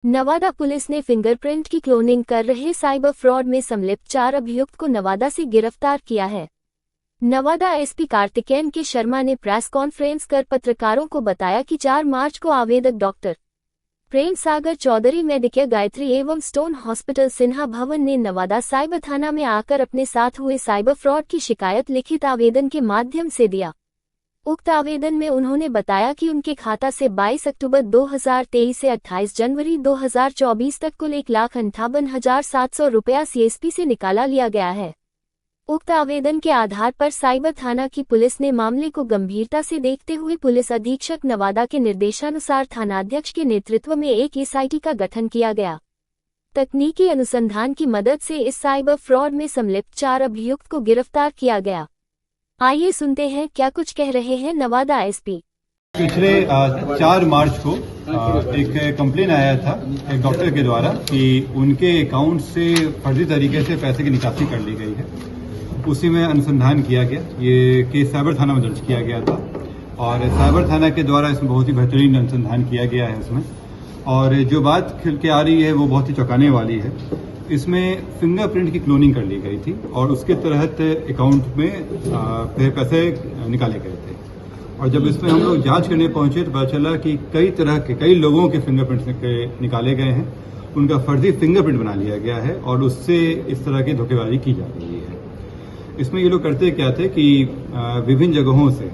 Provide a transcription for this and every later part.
Nawada police ने fingerprint की cloning कर रहे साइबर फ्रॉड में संलिप्त 4 अभियुक्त को नवादा से गिरफ्तार किया है। नवादा एसपी कार्तिकेयन के शर्मा ने प्रेस कॉन्फ्रेंस कर पत्रकारों को बताया कि 4 मार्च को आवेदक डॉक्टर प्रेम सागर चौधरी मेडिकेयर गायत्री एवं स्टोन हॉस्पिटल सिन्हा भवन ने नवादा साइबर थाना में आकर अपने साथ हुए साइबर फ्रॉड की शिकायत लिखित आवेदन के माध्यम से दिया। उक्त आवेदन में उन्होंने बताया कि उनके खाता से 22 अक्टूबर 2023 से 28 जनवरी 2024 तक कुल 1,58,700 रुपया सीएसपी से निकाला लिया गया है। उक्त आवेदन के आधार पर साइबर थाना की पुलिस ने मामले को गंभीरता से देखते हुए पुलिस अधीक्षक नवादा के निर्देशानुसार थानाध्यक्ष के नेतृत्व में एक एसआईटी का गठन किया गया। तकनीकी अनुसंधान की मदद से इस साइबर फ्रॉड में संलिप्त 4 अभियुक्त को गिरफ्तार किया गया। आइए सुनते हैं क्या कुछ कह रहे हैं नवादा एसपी। पिछले 4 मार्च को एक कंप्लेन आया था एक डॉक्टर के द्वारा कि उनके अकाउंट से फर्जी तरीके से पैसे की निकासी कर ली गई है। उसी में अनुसंधान किया गया। ये केस साइबर थाना में दर्ज किया गया था और साइबर थाना के द्वारा इसमें बहुत ही बेहतरीन अनुसंधान किया गया है इसमें। और जो बात खिल के आ रही है वो बहुत ही चौंकाने वाली है। इसमें फिंगरप्रिंट की क्लोनिंग कर ली गई थी और उसके तहत अकाउंट में पैसे निकाले गए थे। और जब इसमें हम लोग जांच करने पहुंचे तो पता चला कि कई लोगों के फिंगरप्रिंट निकाले गए हैं। उनका फर्जी फिंगरप्रिंट बना लिया गया है और उससे इस तरह की धोखेबाजी की जा रही है। इसमें ये लोग करते क्या थे कि विभिन्न जगहों से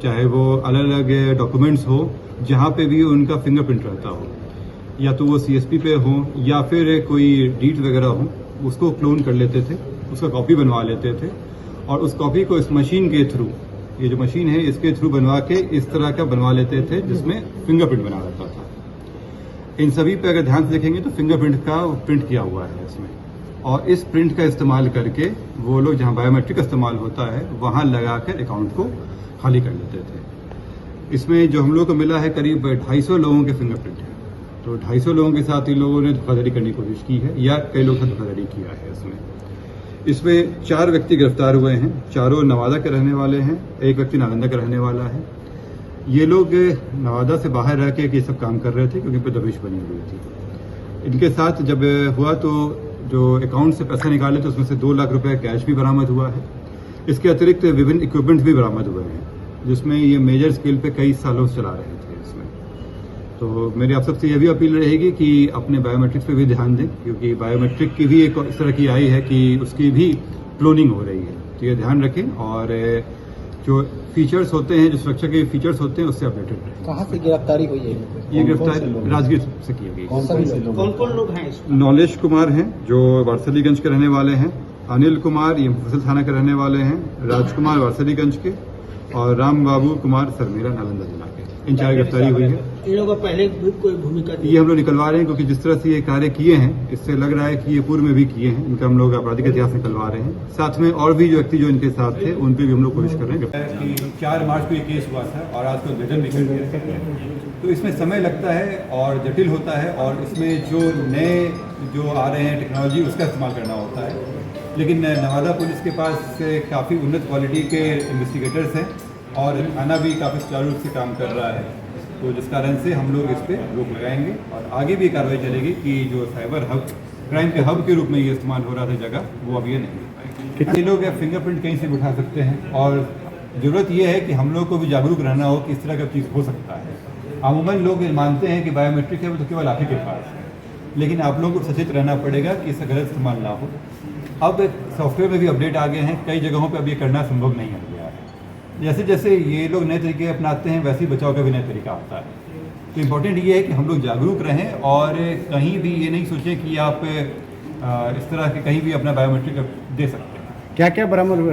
चाहे वो अलग अलग डॉक्यूमेंट्स हो जहाँ पे भी उनका फिंगरप्रिंट रहता हो, या तो वो सीएसपी पे हो या फिर कोई डीट वगैरह हो, उसको क्लोन कर लेते थे, उसका कॉपी बनवा लेते थे और उस कॉपी को इस मशीन के थ्रू, ये जो मशीन है इसके थ्रू बनवा के इस तरह का बनवा लेते थे जिसमें फिंगरप्रिंट बना रहता था। इन सभी पे अगर ध्यान से देखेंगे तो फिंगरप्रिंट का प्रिंट किया हुआ है इसमें, और इस प्रिंट का इस्तेमाल करके वो लोग जहां बायोमेट्रिक इस्तेमाल होता है वहां लगाकर अकाउंट को खाली कर लेते थे। इसमें जो हम लोग को मिला है करीब 250 लोगों के फिंगरप्रिंट है। तो 250 लोगों के साथ इन लोगों ने धोखाधड़ी करने की कोशिश की है या कई लोगों ने धोखाधड़ी किया है इसमें 4 व्यक्ति गिरफ्तार हुए हैं। चारों नवादा के रहने वाले हैं, एक व्यक्ति नालंदा का रहने वाला है। ये लोग नवादा से बाहर रह के ये सब काम कर रहे थे क्योंकि इन पर दबिश बनी हुई थी। इनके साथ जब हुआ तो जो अकाउंट से पैसा निकाले तो उसमें से 2 लाख रुपए कैश भी बरामद हुआ है। इसके अतिरिक्त विभिन्न इक्विपमेंट्स भी बरामद हुए हैं जिसमें ये मेजर स्केल पे कई सालों से चला रहे थे इसमें। तो मेरी आप सबसे ये भी अपील रहेगी कि अपने बायोमेट्रिक्स पे भी ध्यान दें, क्योंकि बायोमेट्रिक की भी एक इस तरह की आई है कि उसकी भी क्लोनिंग हो रही है। तो ये ध्यान रखें और जो फीचर्स होते हैं, जो सुरक्षा के फीचर्स होते हैं उससे अपडेटेड रहें। कहाँ से गिरफ्तारी हुई है? ये गिरफ्तारी राजगीर से की गई। कौन कौन लोग हैं? नॉलेज कुमार हैं जो वारसलीगंज के रहने वाले हैं, अनिल कुमार ये मुफस्सिल थाना के रहने वाले हैं, राजकुमार वारसलीगंज के, और राम बाबू कुमार सरमेरा नालंदा जिला के। इन 4 गिरफ्तारी हुई है। इन लोगों का पहले कोई भूमिका ये हम लोग निकलवा रहे हैं क्योंकि जिस तरह से ये कार्य किए हैं इससे लग रहा है कि ये पूर्व में भी किए हैं। इनका हम लोग आपराधिक इतिहास निकलवा रहे हैं। साथ में और भी जो व्यक्ति जो इनके साथ थे उन पर भी हम लोग कोशिश कर रहे हैं। 4 मार्च को ये केस हुआ था और आज को गजन निकल गया, तो इसमें समय लगता है और जटिल होता है और इसमें जो नए जो आ रहे हैं टेक्नोलॉजी उसका इस्तेमाल करना होता है। लेकिन नवादा पुलिस के पास काफ़ी उन्नत क्वालिटी के इन्वेस्टिगेटर्स हैं और थाना भी काफ़ी सुचारू रूप से काम कर रहा है। तो जिस कारण से हम लोग इस पर रोक लगाएंगे और आगे भी कार्रवाई चलेगी कि जो साइबर हब, क्राइम के हब के रूप में ये इस्तेमाल हो रहा था जगह, वो अब ये नहीं हो पाएगी। कितने लोग फिंगरप्रिंट कहीं से भी उठा सकते हैं और ज़रूरत ये है कि हम लोग को भी जागरूक रहना हो कि इस तरह का चीज़ हो सकता है। अमूमन लोग मानते हैं कि बायोमेट्रिक है वो तो केवल आप ही के पास है, लेकिन आप लोगों को सचेत रहना पड़ेगा कि इसका गलत इस्तेमाल ना हो। अब सॉफ्टवेयर में भी अपडेट आ गए हैं, कई जगहों पे अब ये करना संभव नहीं हो गया है। जैसे जैसे ये लोग नए तरीके अपनाते हैं वैसे ही बचाव का भी नया तरीका आता है। तो इम्पोर्टेंट ये है कि हम लोग जागरूक रहें और कहीं भी ये नहीं सोचें कि आप इस तरह के कहीं भी अपना बायोमेट्रिक दे सकते हैं। क्या क्या बरामद हुआ?